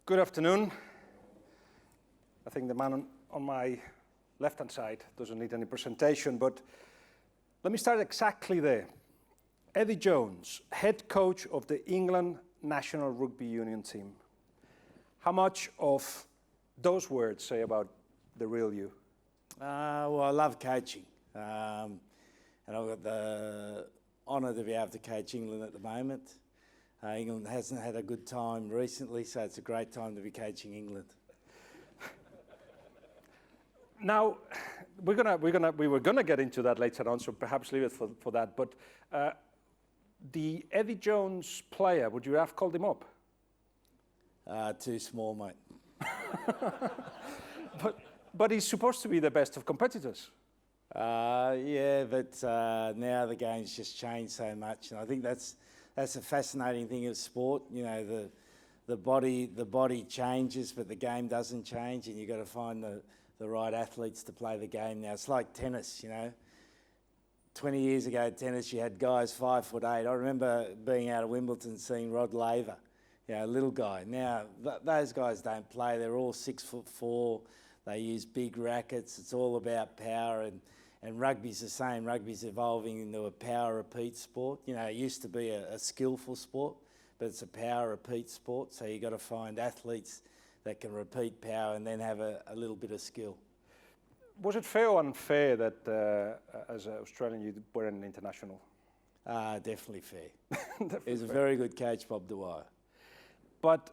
Good afternoon. I think the man on my left-hand side doesn't need any presentation, but let me start exactly there. Eddie Jones, head coach of the England National Rugby Union team. How much of those words say about the real you? Well, I love coaching, and I've got the honour to be able to coach England at the moment. England hasn't had a good time recently, so it's a great time to be coaching England. Now, we were gonna get into that later on, so perhaps leave it for that. But the Eddie Jones player, would you have called him up? Too small, mate. But he's supposed to be the best of competitors. Yeah, but now the game's just changed so much, and I think that's a fascinating thing of sport. You know, the body changes, but the game doesn't change, and you've got to find the right athletes to play the game now. It's like tennis, you know. 20 years ago, tennis, you had guys 5'8". I remember being out of Wimbledon seeing Rod Laver, you know, a little guy. Now, those guys don't play. They're all 6'4". They use big rackets. It's all about power, and rugby's the same. Rugby's evolving into a power repeat sport. You know, it used to be a skillful sport, but it's a power repeat sport. So you've got to find athletes that can repeat power and then have a little bit of skill. Was it fair or unfair that as an Australian you weren't an international? Definitely fair. He's a very good coach, Bob Dwyer. But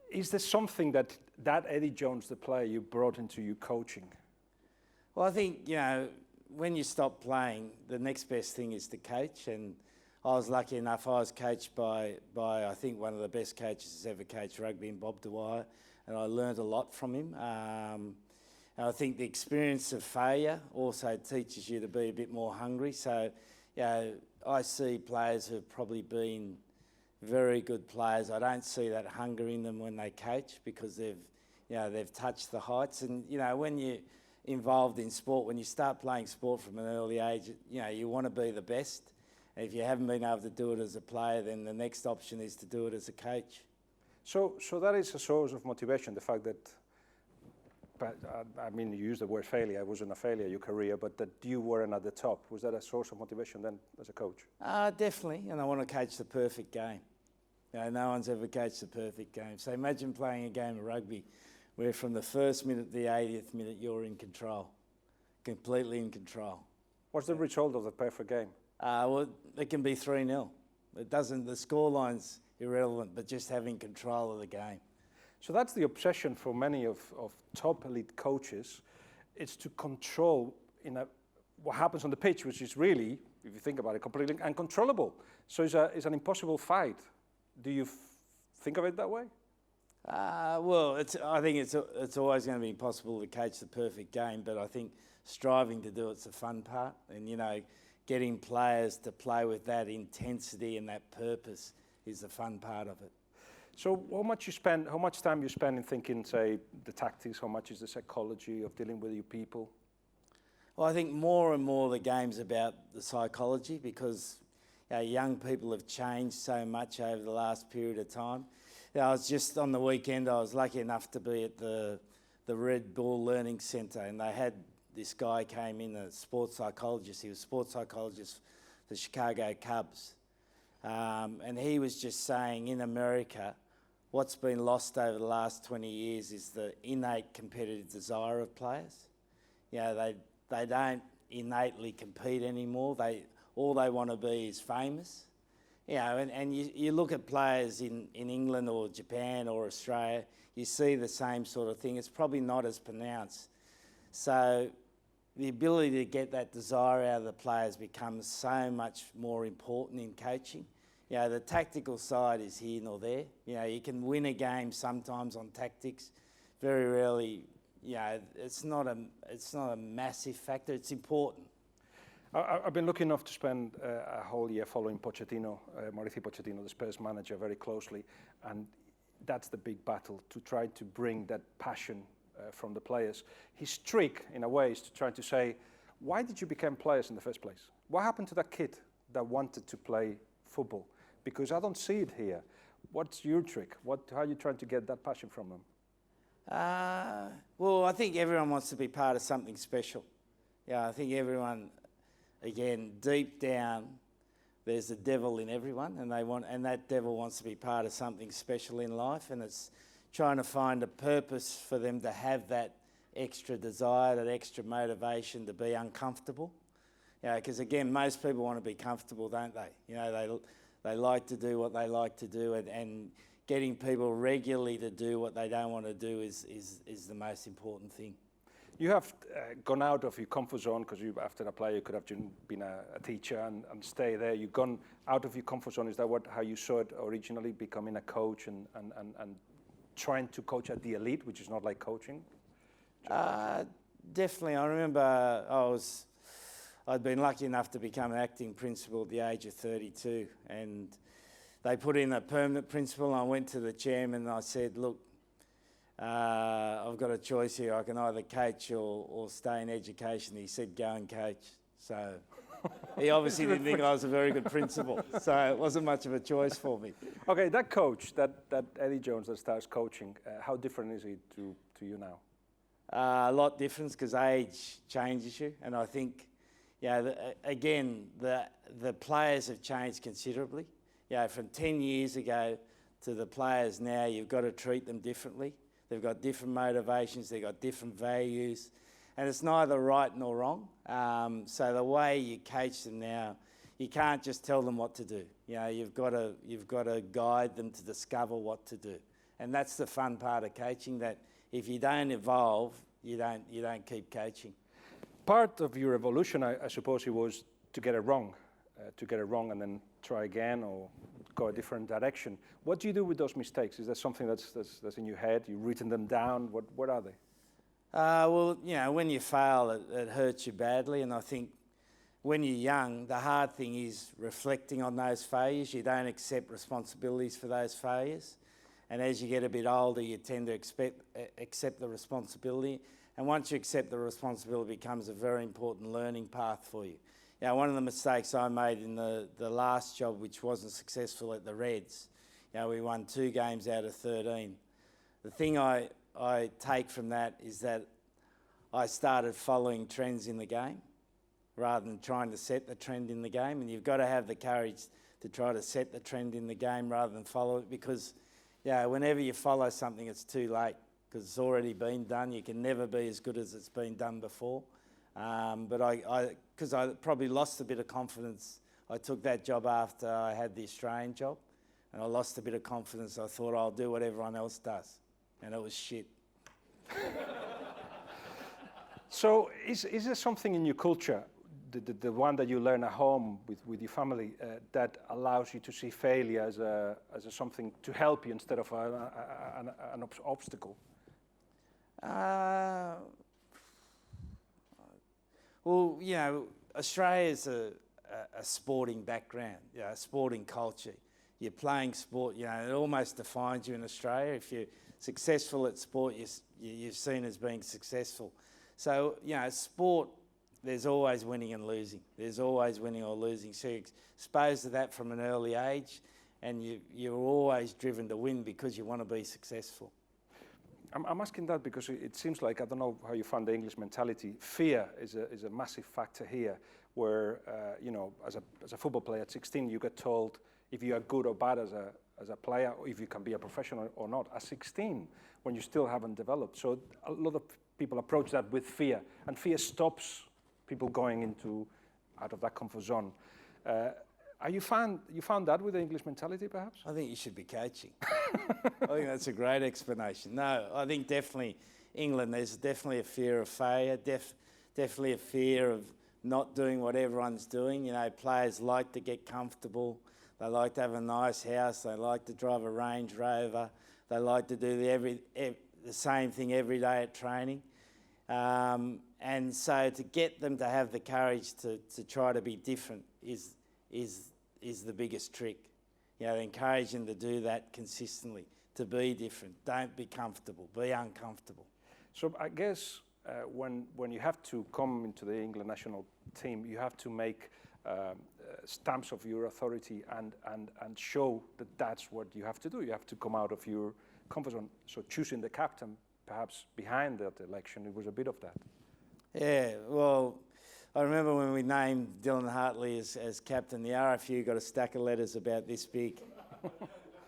is there something that Eddie Jones, the player, you brought into your coaching? Well, I think, you know, when you stop playing, the next best thing is to coach. And I was lucky enough, I was coached by I think one of the best coaches who's ever coached rugby, in Bob Dwyer, and I learned a lot from him. And I think the experience of failure also teaches you to be a bit more hungry. So, you know, I see players who've probably been very good players. I don't see that hunger in them when they coach, because they've touched the heights. And, you know, when you're involved in sport, when you start playing sport from an early age, you know, you want to be the best. And if you haven't been able to do it as a player, then the next option is to do it as a coach. So that is a source of motivation, the fact that, I mean, you used the word failure. It wasn't a failure, your career, but that you weren't at the top. Was that a source of motivation then as a coach? Definitely, and I want to coach the perfect game. You know, no one's ever coached the perfect game. So imagine playing a game of rugby where from the first minute to the 80th minute you're in control, completely in control. What's the result of the perfect game? Well, it can be 3-0. The scoreline's irrelevant, but just having control of the game. So that's the obsession for many of top elite coaches. It's to control what happens on the pitch, which is really, if you think about it, completely uncontrollable. So it's an impossible fight. Do you think of it that way? Well, I think it's always going to be impossible to coach the perfect game, but I think striving to do it's the fun part, and, you know, getting players to play with that intensity and that purpose is the fun part of it. So how much time you spend in thinking, say, the tactics? How much is the psychology of dealing with your people? Well, I think more and more the game's about the psychology, because young people have changed so much over the last period of time. I was just on the weekend, I was lucky enough to be at the Red Bull Learning Centre, and they had this guy came in, a sports psychologist. He was a sports psychologist for the Chicago Cubs. And he was just saying, in America, what's been lost over the last 20 years is the innate competitive desire of players. You know, they don't innately compete anymore. All they want to be is famous. You know, and you look at players in England or Japan or Australia, you see the same sort of thing. It's probably not as pronounced. So the ability to get that desire out of the players becomes so much more important in coaching. You know, the tactical side is here nor there. You know, you can win a game sometimes on tactics. Very rarely, you know, it's not a massive factor. It's important. I've been lucky enough to spend a whole year following Pochettino, Mauricio Pochettino, the Spurs manager, very closely, and that's the big battle, to try to bring that passion from the players. His trick, in a way, is to try to say, why did you become players in the first place? What happened to that kid that wanted to play football? Because I don't see it here. What's your trick? How are you trying to get that passion from them? Well, I think everyone wants to be part of something special. Yeah, I think everyone, again, deep down, there's a devil in everyone, and that devil wants to be part of something special in life, and it's trying to find a purpose for them to have that extra desire, that extra motivation to be uncomfortable. Yeah, because again, most people want to be comfortable, don't they? You know, they like to do what they like to do, and getting people regularly to do what they don't want to do is the most important thing. You have gone out of your comfort zone, because after a player you could have been a teacher and stay there. You've gone out of your comfort zone. Is that how you saw it originally, becoming a coach and trying to coach at the elite, which is not like coaching? Definitely. I remember I'd been lucky enough to become an acting principal at the age of 32, and they put in a permanent principal. I went to the chairman and I said, look, I've got a choice here. I can either coach or stay in education. He said, go and coach. So he obviously didn't think I was a very good principal, so it wasn't much of a choice for me. Okay, that coach, that Eddie Jones that starts coaching, how different is he to you now? A lot different, because age changes you, and I think, again, the players have changed considerably. From 10 years ago to the players now, you've got to treat them differently. They've got different motivations, they've got different values, and it's neither right nor wrong. So the way you coach them now, you can't just tell them what to do. You've got to guide them to discover what to do, and that's the fun part of coaching. That if you don't evolve, you don't keep coaching. Part of your evolution, I suppose, it was to get it wrong and then try again or go a different direction. What do you do with those mistakes? Is that something that's in your head? You've written them down? What are they? Well, when you fail, it hurts you badly, and I think when you're young, the hard thing is reflecting on those failures. You don't accept responsibilities for those failures, and as you get a bit older, you tend to accept the responsibility, and once you accept the responsibility, it becomes a very important learning path for you. One of the mistakes I made in the last job, which wasn't successful at the Reds, we won 2 games out of 13. The thing I take from that is that I started following trends in the game rather than trying to set the trend in the game, and you've got to have the courage to try to set the trend in the game rather than follow it, because whenever you follow something, it's too late, because it's already been done. You can never be as good as it's been done before. But because I probably lost a bit of confidence, I took that job after I had the Australian job, and I lost a bit of confidence. I thought I'll do what everyone else does, and it was shit. So is there something in your culture, the one that you learn at home with your family, that allows you to see failure as a something to help you instead of an obstacle? Well, Australia's a sporting background, a sporting culture. You're playing sport, it almost defines you in Australia. If you're successful at sport, you're seen as being successful. So, sport, there's always winning and losing. There's always winning or losing. So you're exposed to that from an early age, and you're always driven to win because you want to be successful. I'm asking that because it seems like, I don't know how you find the English mentality, fear is a massive factor here, where, as a football player at 16, you get told if you are good or bad as a player, or if you can be a professional or not, at 16, when you still haven't developed. So a lot of people approach that with fear, and fear stops people going out of that comfort zone. You found that with the English mentality, perhaps? I think you should be coaching. I think that's a great explanation. No, I think definitely England, there's definitely a fear of failure, definitely a fear of not doing what everyone's doing. Players like to get comfortable. They like to have a nice house. They like to drive a Range Rover. They like to do the same thing every day at training. And so to get them to have the courage to try to be different is the biggest trick. Encourage them to do that consistently, to be different. Don't be comfortable, be uncomfortable. So I guess when you have to come into the England national team, you have to make stamps of your authority and show that that's what you have to do. You have to come out of your comfort zone. So choosing the captain, perhaps behind that election, it was a bit of that. Yeah, well, I remember when we named Dylan Hartley as captain, the RFU got a stack of letters about this big.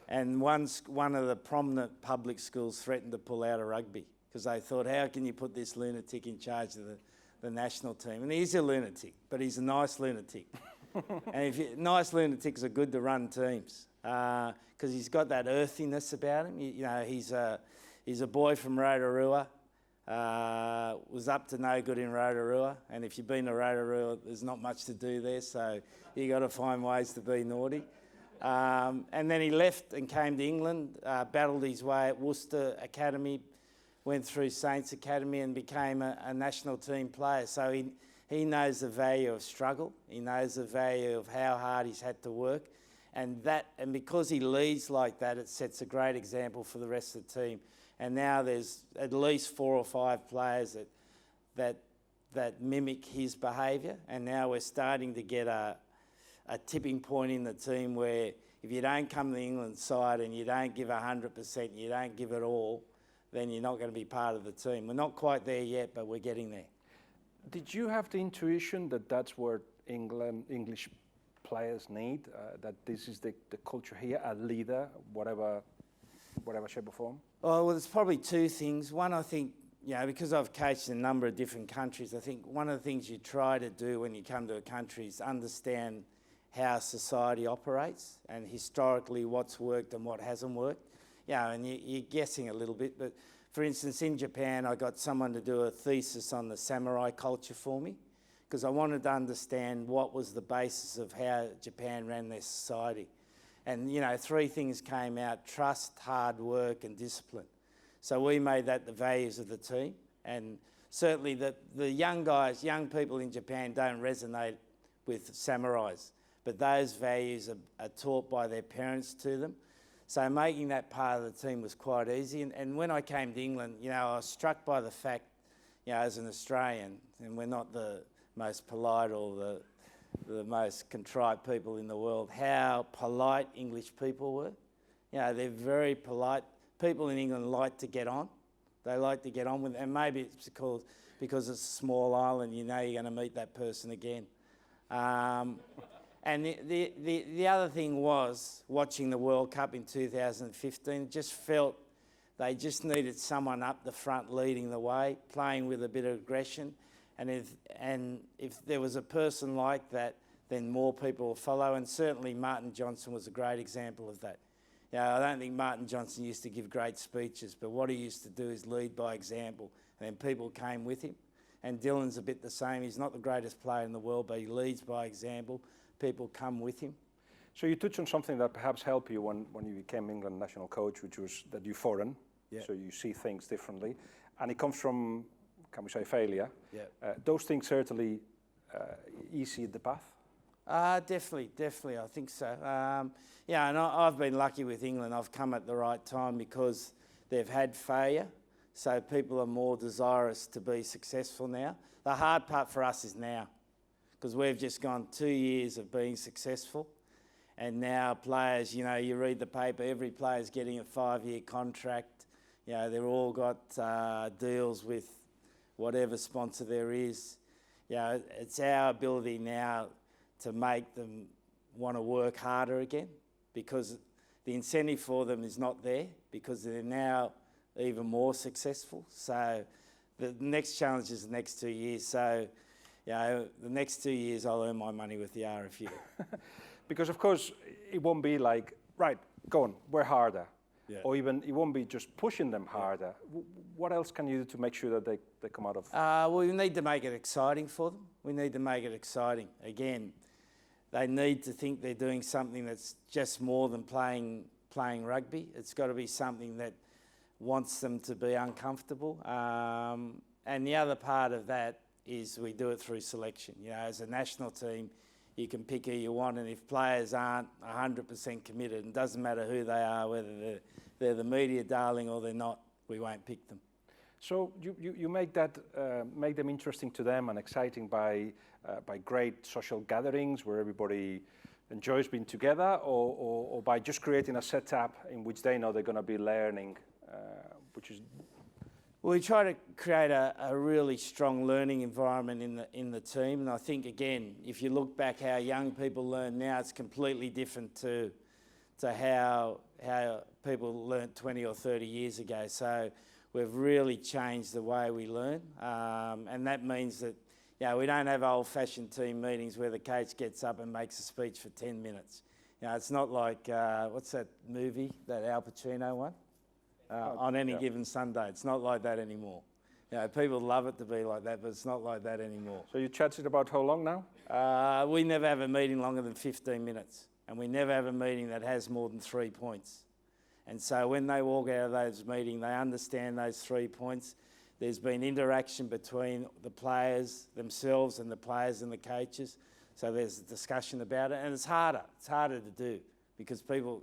And one of the prominent public schools threatened to pull out of rugby because they thought, how can you put this lunatic in charge of the national team? And he's a lunatic, but he's a nice lunatic. And nice lunatics are good to run teams because he's got that earthiness about him. You know, he's a boy from Rotorua, was up to no good in Rotorua. And if you've been to Rotorua, there's not much to do there, so you got to find ways to be naughty. And then he left and came to England, battled his way at Worcester Academy, went through Saints Academy and became a national team player. So he knows the value of struggle. He knows the value of how hard he's had to work. And because he leads like that, it sets a great example for the rest of the team. And now there's at least 4 or 5 players that mimic his behaviour. And now we're starting to get a tipping point in the team where if you don't come to the England side and you don't give 100%, you don't give it all, then you're not going to be part of the team. We're not quite there yet, but we're getting there. Did you have the intuition that that's what English players need, that this is the culture here, a leader, whatever shape or form? Oh, well, there's probably 2 things. One, I think, you know, because I've coached in a number of different countries, I think one of the things you try to do when you come to a country is understand how society operates and historically what's worked and what hasn't worked. Yeah, and you're guessing a little bit, but for instance, in Japan, I got someone to do a thesis on the samurai culture for me because I wanted to understand what was the basis of how Japan ran their society. And, you know, 3 things came out: trust, hard work and discipline. So we made that the values of the team. And certainly the young people in Japan don't resonate with samurais, but those values are taught by their parents to them. So making that part of the team was quite easy. And when I came to England, you know, I was struck by the fact, you know, as an Australian, and we're not the most polite or the most contrite people in the world, how polite English people were. You know, they're very polite. People in England like to get on. They like to get on with it. And maybe it's because it's a small island, you know you're going to meet that person again. And the other thing was, watching the World Cup in 2015, just felt they just needed someone up the front leading the way, playing with a bit of aggression. And if there was a person like that, then more people will follow. And certainly Martin Johnson was a great example of that. You know, I don't think Martin Johnson used to give great speeches, but what he used to do is lead by example. And then people came with him. And Dylan's a bit the same. He's not the greatest player in the world, but he leads by example. People come with him. So you touched on something that perhaps helped you when you became England national coach, which was that you're foreign, so you see things differently. And it comes from, can we say, failure. Those things certainly easy the path? Definitely, I think so. Yeah, and I've been lucky with England. I've come at the right time because they've had failure, so people are more desirous to be successful now. The hard part for us is now, because we've just gone 2 years of being successful, and now players, you know, you read the paper, every player's getting a 5-year contract. You know, they've all got deals with whatever sponsor there is. You know, it's our ability now to make them want to work harder again, because the incentive for them is not there, because they're now even more successful. So the next challenge is the next 2 years. So, you know, the next 2 years I'll earn my money with the RFU. Because of course it won't be like, right, go on, work harder. Or even it won't be just pushing them harder. What else can you do to make sure that they come out of? Well, we need to make it exciting for them. We need to make it exciting. Again, they need to think they're doing something that's just more than playing rugby. It's got to be something that wants them to be uncomfortable. And the other part of that is we do it through selection. You know, as a national team, you can pick who you want, and if players aren't 100% committed, it doesn't matter who they are, whether they're the media darling or they're not, we won't pick them. So you make that make them interesting to them and exciting by great social gatherings where everybody enjoys being together, or by just creating a setup in which they know they're going to be learning, which is. We try to create a really strong learning environment in the team, and I think again, if you look back how young people learn now, it's completely different to how people learnt 20 or 30 years ago. So we've really changed the way we learn, and that means that we don't have old-fashioned team meetings where the coach gets up and makes a speech for 10 minutes. It's not like what's that movie that Al Pacino one? On any given Sunday. It's not like that anymore. People love it to be like that, but it's not like that anymore. So you chatted about how long now? We never have a meeting longer than 15 minutes, and we never have a meeting that has more than 3 points. And so when they walk out of those meetings, they understand those 3 points. There's been interaction between the players themselves and the players and the coaches. So there's a discussion about it, and it's harder. It's harder to do because people,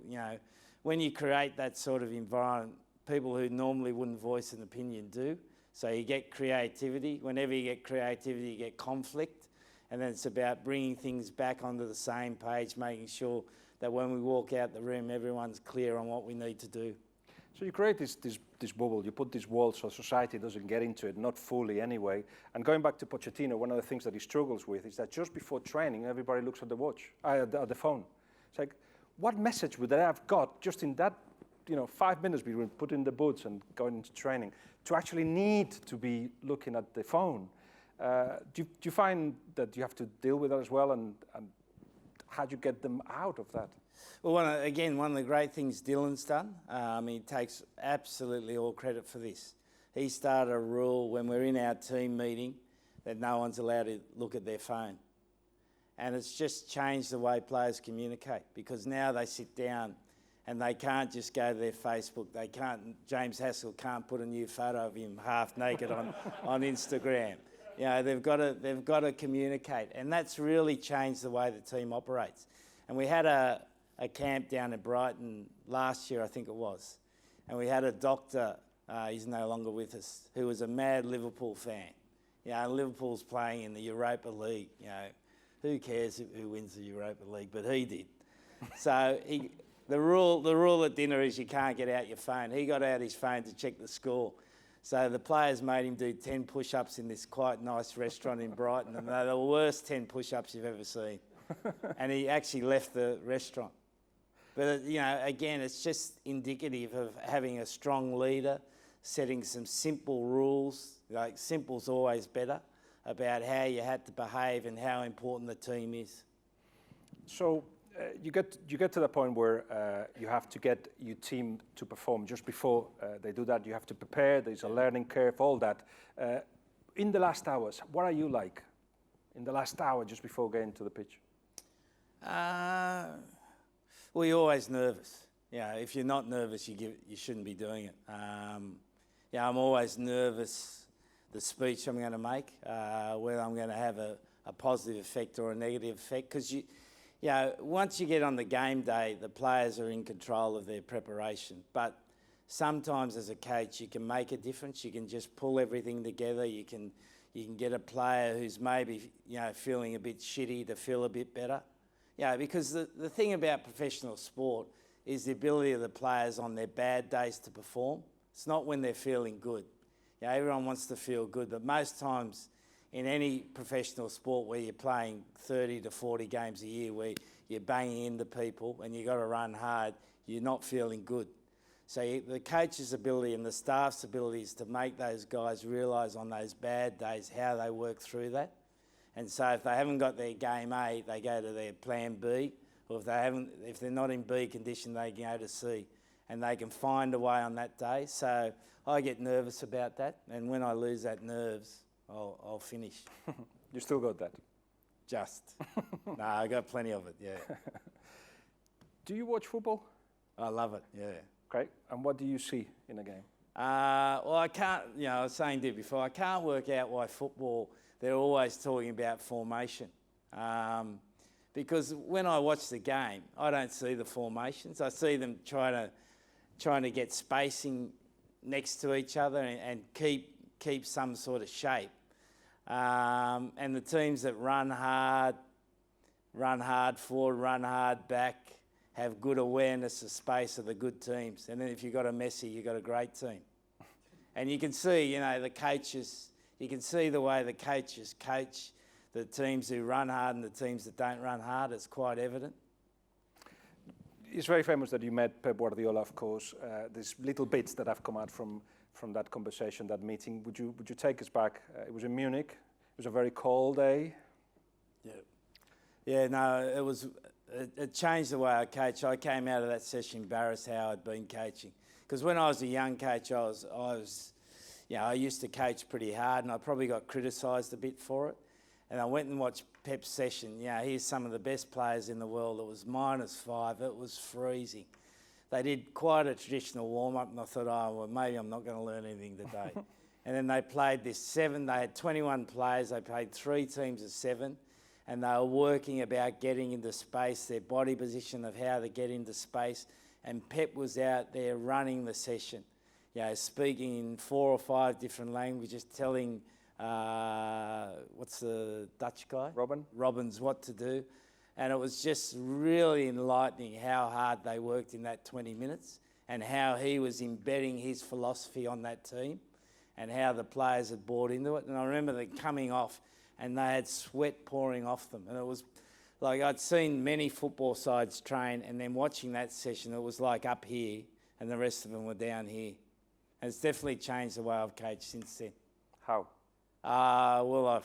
when you create that sort of environment, people who normally wouldn't voice an opinion do. So you get creativity. Whenever you get creativity, you get conflict. And then it's about bringing things back onto the same page, making sure that when we walk out the room, everyone's clear on what we need to do. So you create this bubble, you put this wall so society doesn't get into it, not fully anyway. And going back to Pochettino, one of the things that he struggles with is that just before training, everybody looks at the watch, at the phone. It's like, what message would they have got just in that 5 minutes between putting the boots and going into training to actually need to be looking at the phone? Do you find that you have to deal with that as well, and how do you get them out of that? Well, one of the great things Dylan's done, he takes absolutely all credit for this. He started a rule when we're in our team meeting that no one's allowed to look at their phone. And it's just changed the way players communicate, because now they sit down and they can't just go to their Facebook. James Haskell can't put a new photo of him half naked on Instagram. They've got to communicate, and that's really changed the way the team operates. And we had a camp down in Brighton last year, I think it was, and we had a doctor, he's no longer with us, who was a mad Liverpool fan. Liverpool's playing in the Europa League. Who cares who wins the Europa League? But he did. So the rule at dinner is you can't get out your phone. He got out his phone to check the score. So the players made him do 10 push-ups in this quite nice restaurant in Brighton, and they're the worst 10 push-ups you've ever seen. And he actually left the restaurant. But, again, it's just indicative of having a strong leader, setting some simple rules, like simple's always better, about how you had to behave and how important the team is. So you get to the point where you have to get your team to perform. Just before they do that, you have to prepare. There's a learning curve, all that. In the last hours, what are you like in the last hour just before getting to the pitch? Well, you're always nervous. If you're not nervous, you shouldn't be doing it. I'm always nervous the speech I'm going to make, whether I'm going to have a positive effect or a negative effect, because once you get on the game day, the players are in control of their preparation. But sometimes as a coach, you can make a difference. You can just pull everything together. You can get a player who's maybe feeling a bit shitty to feel a bit better. Because the thing about professional sport is the ability of the players on their bad days to perform. It's not when they're feeling good. Everyone wants to feel good, but most times in any professional sport where you're playing 30 to 40 games a year, where you're banging into people and you've got to run hard, you're not feeling good. So the coach's ability and the staff's ability is to make those guys realise on those bad days how they work through that. And so if they haven't got their game A, they go to their plan B, or if they're not in B condition, they go to C, and they can find a way on that day. So I get nervous about that, and when I lose that nerves, I'll finish. You still got that? Just. No, I got plenty of it, yeah. Do you watch football? I love it, yeah. Great. And what do you see in a game? Well, I can't, I was saying to you before, I can't work out why football, they're always talking about formation. Because when I watch the game, I don't see the formations. I see them trying to get spacing next to each other and keep keep some sort of shape. And the teams that run hard forward, run hard back, have good awareness of space are the good teams. And then if you've got a Messi, you've got a great team. And you can see, the coaches, you can see the way the coaches coach the teams who run hard and the teams that don't run hard. It's quite evident. It's very famous that you met Pep Guardiola, of course. There's little bits that have come out from that conversation, that meeting. Would you take us back? It was in Munich. It was a very cold day. Yeah, no, it changed the way I coach. I came out of that session embarrassed how I'd been coaching. Because when I was a young coach, I used to coach pretty hard, and I probably got criticised a bit for it. And I went and watched Pep's session. Here's some of the best players in the world. It was -5. It was freezing. They did quite a traditional warm-up, and I thought, maybe I'm not going to learn anything today. And then they played this 7. They had 21 players. They played 3 teams of 7, and they were working about getting into space, their body position of how to get into space. And Pep was out there running the session, speaking in 4 or 5 different languages, telling what's the Dutch guy? Robbins what to do. And it was just really enlightening how hard they worked in that 20 minutes and how he was embedding his philosophy on that team and how the players had bought into it. And I remember them coming off and they had sweat pouring off them. And it was like I'd seen many football sides train, and then watching that session, it was like up here and the rest of them were down here. And it's definitely changed the way I've coached since then. How? Well,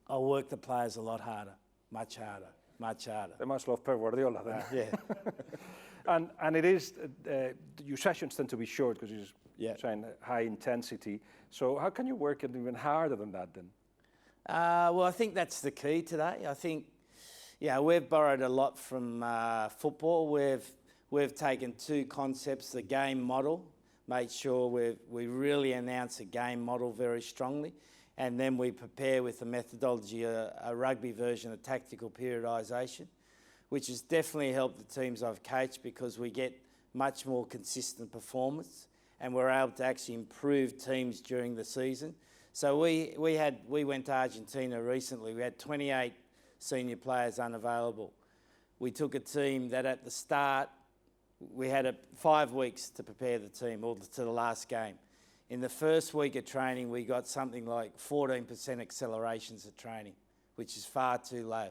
I work the players a lot harder, much harder. They must love Pep Guardiola then. Yeah. and it is, your sessions tend to be short because you're trying high intensity. So how can you work it even harder than that then? Well, I think that's the key today. I think, we've borrowed a lot from football. We've taken 2 concepts, the game model, made sure we really announce a game model very strongly. And then we prepare with the methodology, a rugby version of tactical periodisation, which has definitely helped the teams I've coached because we get much more consistent performance and we're able to actually improve teams during the season. So we went to Argentina recently. We had 28 senior players unavailable. We took a team that at the start, we had 5 weeks to prepare the team or to the last game. In the first week of training, we got something like 14% accelerations of training, which is far too low.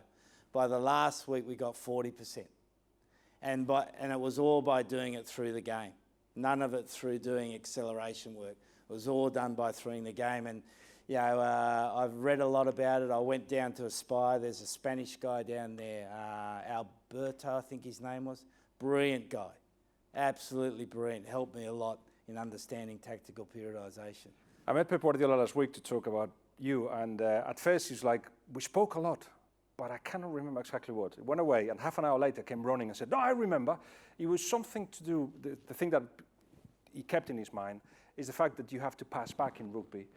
By the last week, we got 40%. And it was all by doing it through the game. None of it through doing acceleration work. It was all done by through the game. And, I've read a lot about it. I went down to Aspire. There's a Spanish guy down there, Alberto, I think his name was. Brilliant guy. Absolutely brilliant. Helped me a lot in understanding tactical periodisation. I met Pep Guardiola last week to talk about you, and at first he's like, we spoke a lot, but I cannot remember exactly what. It went away, and half an hour later came running and said, no, I remember. It was something to do, the thing that he kept in his mind is the fact that you have to pass back in rugby,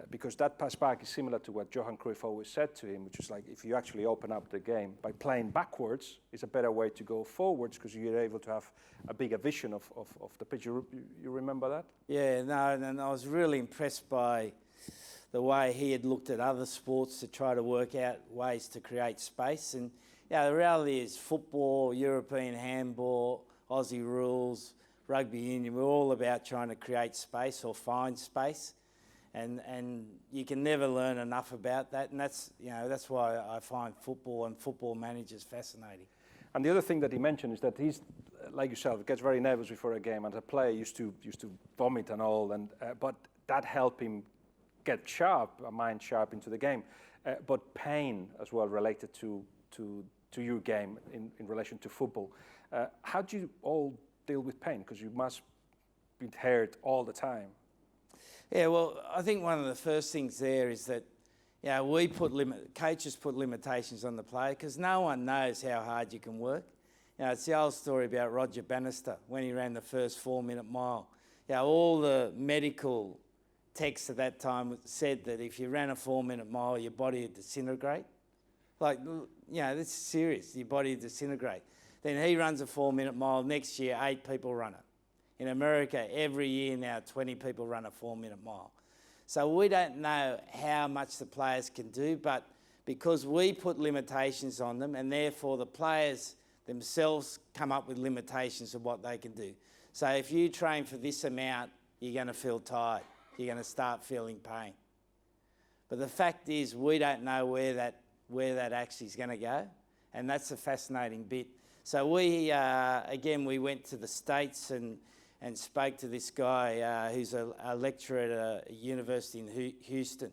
because that pass back is similar to what Johan Cruyff always said to him, which is like, if you actually open up the game by playing backwards, it's a better way to go forwards because you're able to have a bigger vision of the pitch. You remember that? Yeah, no, and I was really impressed by the way he had looked at other sports to try to work out ways to create space. And the reality is football, European handball, Aussie rules, rugby union, we're all about trying to create space or find space. And you can never learn enough about that, and that's why I find football and football managers fascinating. And the other thing that he mentioned is that he's, like yourself, gets very nervous before a game, and as a player used to vomit and all, but that helped him get mind sharp into the game. But pain as well related to your game in relation to football. How do you all deal with pain? Because you must be hurt all the time. Yeah, well, I think one of the first things there is that, coaches put limitations on the player because no one knows how hard you can work. It's the old story about Roger Bannister when he ran the first 4-minute mile. All the medical texts at that time said that if you ran a 4-minute mile, your body would disintegrate. This is serious, your body would disintegrate. Then he runs a 4-minute mile, next year 8 people run it. In America, every year now, 20 people run a 4-minute mile. So we don't know how much the players can do, but because we put limitations on them, and therefore the players themselves come up with limitations of what they can do. So if you train for this amount, you're going to feel tired. You're going to start feeling pain. But the fact is, we don't know where that actually is going to go, and that's a fascinating bit. So we went to the States and spoke to this guy who's a lecturer at a university in Houston,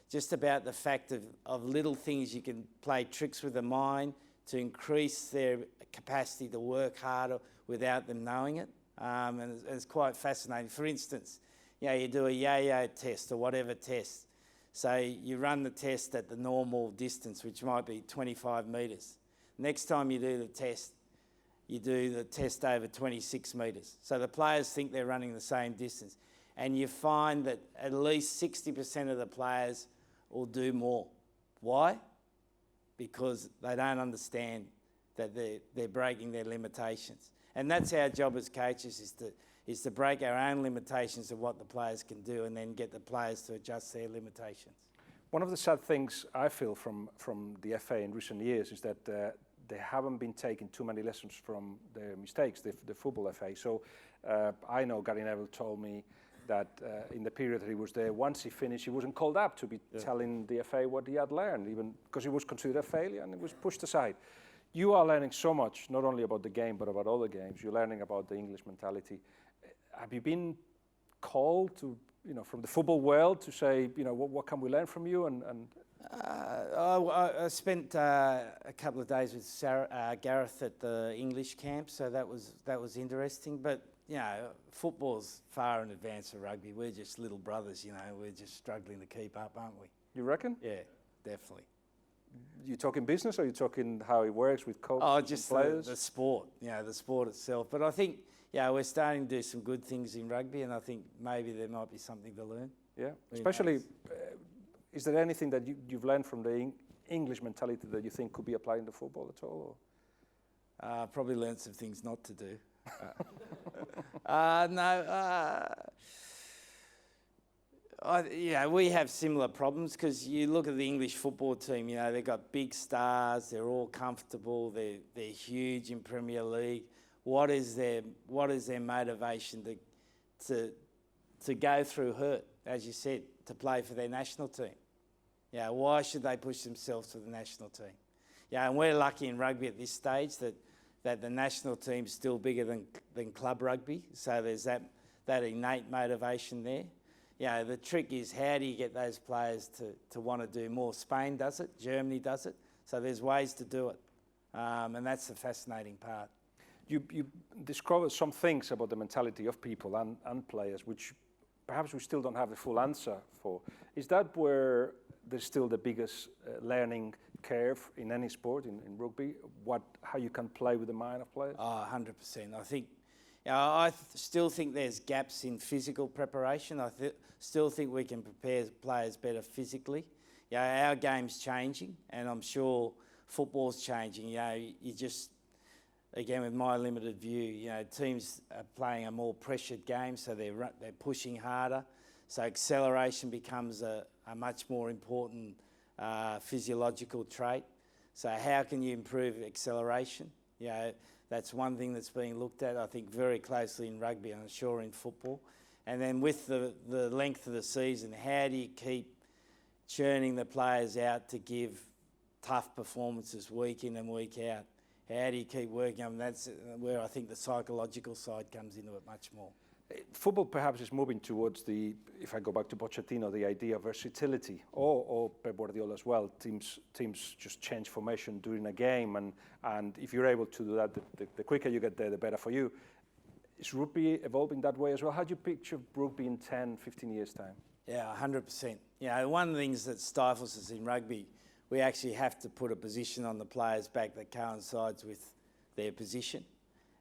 just about the fact of little things you can play tricks with the mind to increase their capacity to work harder without them knowing it. And it's quite fascinating. For instance, you do a yo-yo test or whatever test. So you run the test at the normal distance, which might be 25 metres. Next time you do the test over 26 metres. So the players think they're running the same distance. And you find that at least 60% of the players will do more. Why? Because they don't understand that they're breaking their limitations. And that's our job as coaches, is to break our own limitations of what the players can do and then get the players to adjust their limitations. One of the sad things I feel from the FA in recent years is that they haven't been taking too many lessons from their mistakes, the football FA. So I know Gary Neville told me that in the period that he was there, once he finished, he wasn't called up to be telling the FA what he had learned, even because he was considered a failure and it was pushed aside. You are learning so much, not only about the game, but about other games. You're learning about the English mentality. Have you been called to, from the football world to say, what can we learn from you? I spent a couple of days with Gareth at the English camp, so that was interesting. But football's far in advance of rugby. We're just little brothers, We're just struggling to keep up, aren't we? You reckon? Yeah, definitely. You talking business, or are you talking how it works with coaches and players? The sport, the sport itself. But I think, we're starting to do some good things in rugby, and I think maybe there might be something to learn. Yeah, especially, is there anything that you've learned from the English mentality that you think could be applied in the football at all? Probably learned some things not to do. We have similar problems because you look at the English football team. They've got big stars. They're all comfortable. They're huge in Premier League. What is their motivation to go through hurt, as you said, to play for their national team? Why should they push themselves to the national team? And we're lucky in rugby at this stage that the national team's still bigger than club rugby. So there's that innate motivation there. The trick is, how do you get those players to want to do more? Spain does it, Germany does it, so there's ways to do it, and that's the fascinating part. You discovered some things about the mentality of people and players, which perhaps we still don't have the full answer for. Is that where there's still the biggest learning curve in any sport, in rugby? How you can play with the mind of players? 100%. I think. I still think there's gaps in physical preparation. I still think we can prepare players better physically. Our game's changing, and I'm sure football's changing. You just, again, with my limited view, teams are playing a more pressured game, so they're pushing harder. So acceleration becomes a much more important physiological trait. So how can you improve acceleration? That's one thing that's being looked at, I think, very closely in rugby and I'm sure in football. And then with the length of the season, how do you keep churning the players out to give tough performances week in and week out? How do you keep working on them? That's where I think the psychological side comes into it much more. Football perhaps is moving towards if I go back to Pochettino, the idea of versatility, or Pep Guardiola as well. Teams just change formation during a game, and if you're able to do that, the quicker you get there, the better for you. Is rugby evolving that way as well? How do you picture rugby in 10, 15 years' time? 100%. One of the things that stifles us in rugby, we actually have to put a position on the players' back that coincides with their position.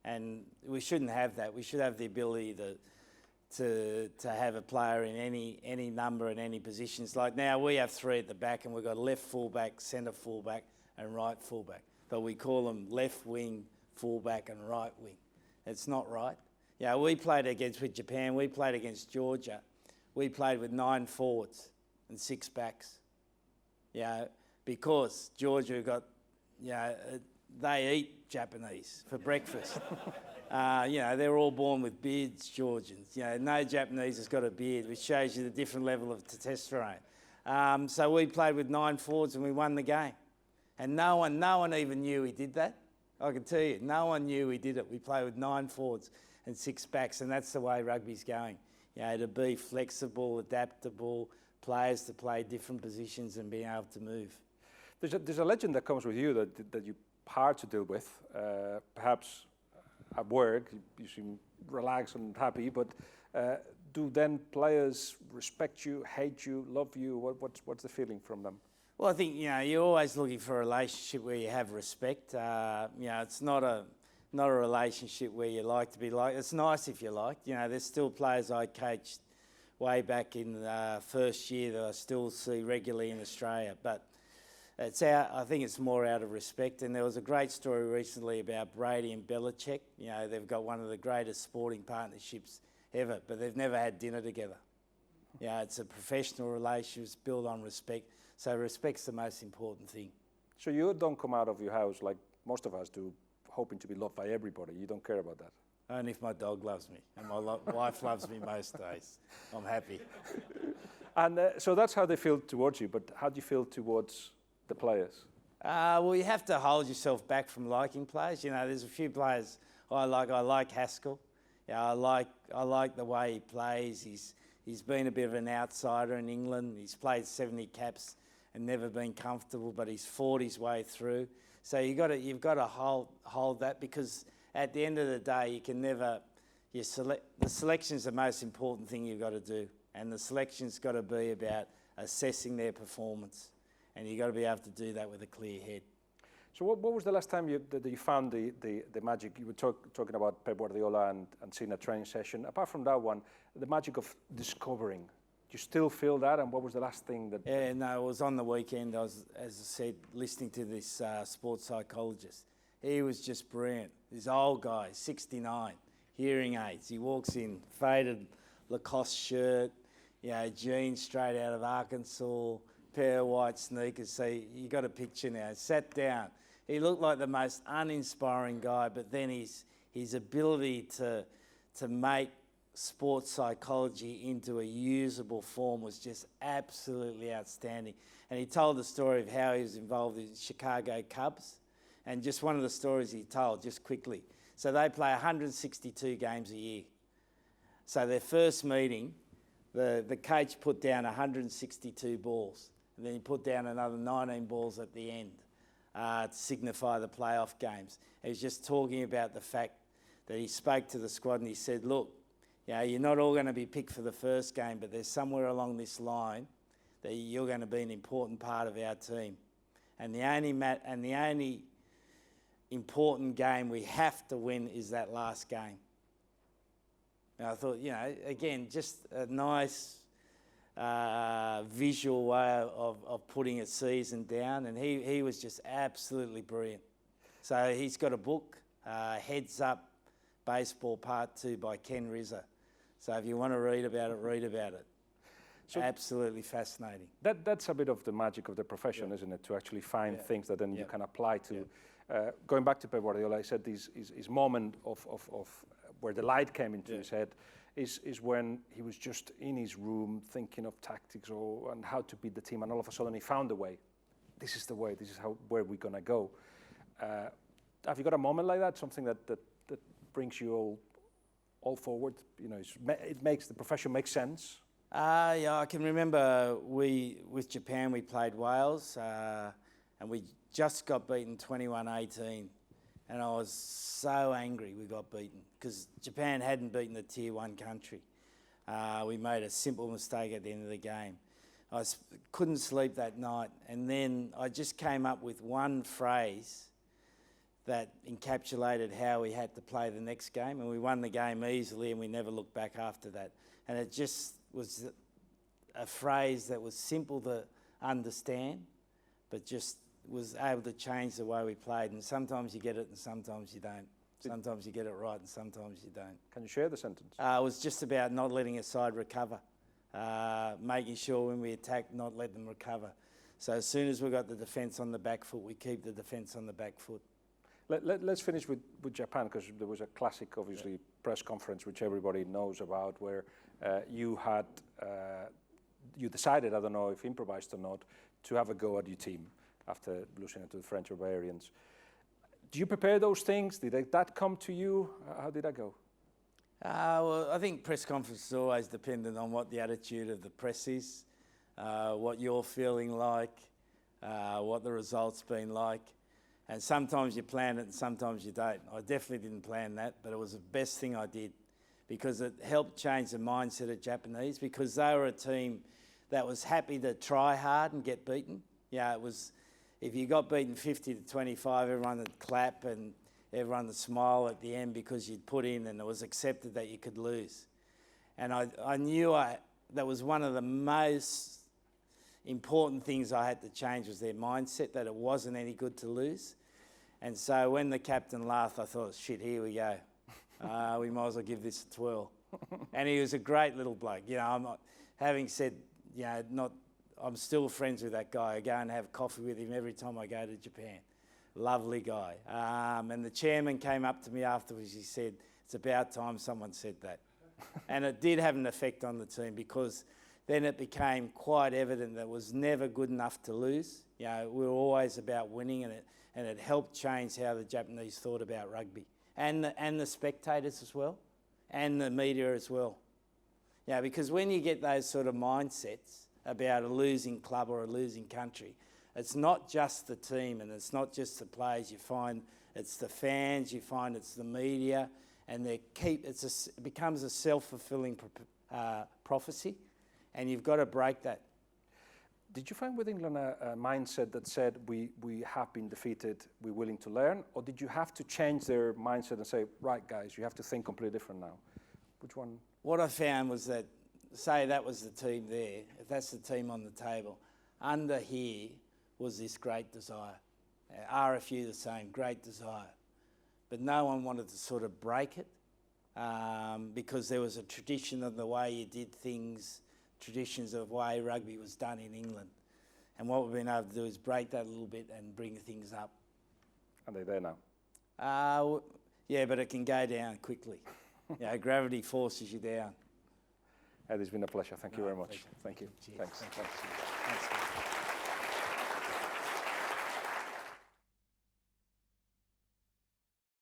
And we shouldn't have that. We should have the ability to have a player in any number and any positions. Like now we have three at the back, and we've got left fullback, centre fullback and right fullback. But we call them left wing, fullback and right wing. It's not right. We played with Japan, we played against Georgia. we played with 9 forwards and 6 backs. Because Georgia got, they eat Japanese for breakfast. They're all born with beards, Georgians. No Japanese has got a beard, which shows you the different level of testosterone. So we played with 9 forwards and we won the game. And no one even knew we did that. I can tell you, no one knew we did it. We played with 9 forwards and 6 backs, and that's the way rugby's going. To be flexible, adaptable, players to play different positions and being able to move. There's a legend that comes with you that you're hard to deal with. Perhaps at work you seem relaxed and happy, but do then players respect you, hate you, love you? What's the feeling from them? Well, I think you're always looking for a relationship where you have respect. It's not a relationship where you like to be liked. It's nice if you like. There's still players I coached way back in the first year that I still see regularly in Australia, but I think it's more out of respect. And there was a great story recently about Brady and Belichick. They've got one of the greatest sporting partnerships ever, but they've never had dinner together. It's a professional relationship built on respect. So respect's the most important thing. So you don't come out of your house like most of us do, hoping to be loved by everybody. You don't care about that. Only if my dog loves me, and my wife loves me most days. I'm happy. And so that's how they feel towards you, but how do you feel towards the players? Well, you have to hold yourself back from liking players. There's a few players I like. I like Haskell. I like the way he plays. He's been a bit of an outsider in England. He's played 70 caps and never been comfortable, but he's fought his way through. So you've got to hold that, because at the end of the day, you can never. The selection's the most important thing you've got to do, and the selection's got to be about assessing their performance, and you've got to be able to do that with a clear head. So what was the last time that you found the magic? You were talking about Pep Guardiola and seeing a training session. Apart from that one, the magic of discovering. Do you still feel that? And what was the last thing that... Yeah, no, it was on the weekend. I was, as I said, listening to this sports psychologist. He was just brilliant. This old guy, 69, hearing aids. He walks in, faded Lacoste shirt, jeans straight out of Arkansas, pair of white sneakers. So you got a picture now. Sat down. He looked like the most uninspiring guy, but then his ability to make sports psychology into a usable form was just absolutely outstanding. And he told the story of how he was involved in Chicago Cubs, and just one of the stories he told, just quickly. So they play 162 games a year. So their first meeting, the coach put down 162 balls, and then he put down another 19 balls at the end to signify the playoff games. He was just talking about the fact that he spoke to the squad and he said, look, you're not all going to be picked for the first game, but there's somewhere along this line that you're going to be an important part of our team. And the only important game we have to win is that last game. And I thought, again, just a nice visual way of putting a season down, and he was just absolutely brilliant. So he's got a book, Heads Up Baseball Part 2 by Ken Rizzo. So if you want to read about it, read about it. So absolutely fascinating. That's a bit of the magic of the profession, isn't it? To actually find things that then you can apply to. Going back to Pep Guardiola, I said his moment of where the light came into his head is when he was just in his room thinking of tactics and how to beat the team, and all of a sudden he found a way. This is the way. This is where we're gonna go. Have you got a moment like that? Something that brings you all forward? It makes the profession make sense. I can remember with Japan we played Wales, and we just got beaten 21-18. And I was so angry we got beaten, because Japan hadn't beaten the Tier 1 country. We made a simple mistake at the end of the game. I couldn't sleep that night, and then I just came up with one phrase that encapsulated how we had to play the next game, and we won the game easily, and we never looked back after that. And it just was a phrase that was simple to understand, but just was able to change the way we played. And sometimes you get it and sometimes you don't. Sometimes you get it right and sometimes you don't. Can you share the sentence? It was just about not letting a side recover. making sure when we attack, not let them recover. So as soon as we got the defence on the back foot, we keep the defence on the back foot. Let's finish with Japan, because there was a classic, obviously, press conference which everybody knows about, where you decided, I don't know if improvised or not, to have a go at your team after losing it to the French Barbarians. Do you prepare those things? Did that come to you? How did that go? Well, I think press conference is always dependent on what the attitude of the press is, what you're feeling like, what the result's been like. And sometimes you plan it and sometimes you don't. I definitely didn't plan that, but it was the best thing I did, because it helped change the mindset of Japanese, because they were a team that was happy to try hard and get beaten. Yeah, it was, if you got beaten 50 to 25, everyone would clap and everyone would smile at the end because you'd put in, and it was accepted that you could lose. And I knew that was one of the most important things I had to change, was their mindset, that it wasn't any good to lose. And so when the captain laughed, I thought, shit, here we go. We might as well give this a twirl. And he was a great little bloke. You know, I'm not, having said, you know, I'm still friends with that guy. I go and have coffee with him every time I go to Japan. Lovely guy. And the chairman came up to me afterwards. He said, it's about time someone said that. And it did have an effect on the team, because then it became quite evident that it was never good enough to lose. You know, we were always about winning, and it helped change how the Japanese thought about rugby. And the spectators as well, and the media as well. Yeah, because when you get those sort of mindsets about a losing club or a losing country, it's not just the team and it's not just the players. You find it's the fans, you find it's the media, and it becomes a self-fulfilling prophecy, and you've got to break that. Did you find with England a mindset that said, we have been defeated, we're willing to learn? Or did you have to change their mindset and say, right, guys, you have to think completely different now? Which one? What I found was that, say that was the team there, if that's the team on the table, under here was this great desire. RFU the same, great desire. But no one wanted to sort of break it, because there was a tradition of the way you did things, traditions of the way rugby was done in England. And what we've been able to do is break that a little bit and bring things up. Are they there now? Yeah, but it can go down quickly. You know, gravity forces you down. Ed, it's been a pleasure. Thank you very much. Pleasure. Thank you. Cheers. Thanks. Thanks.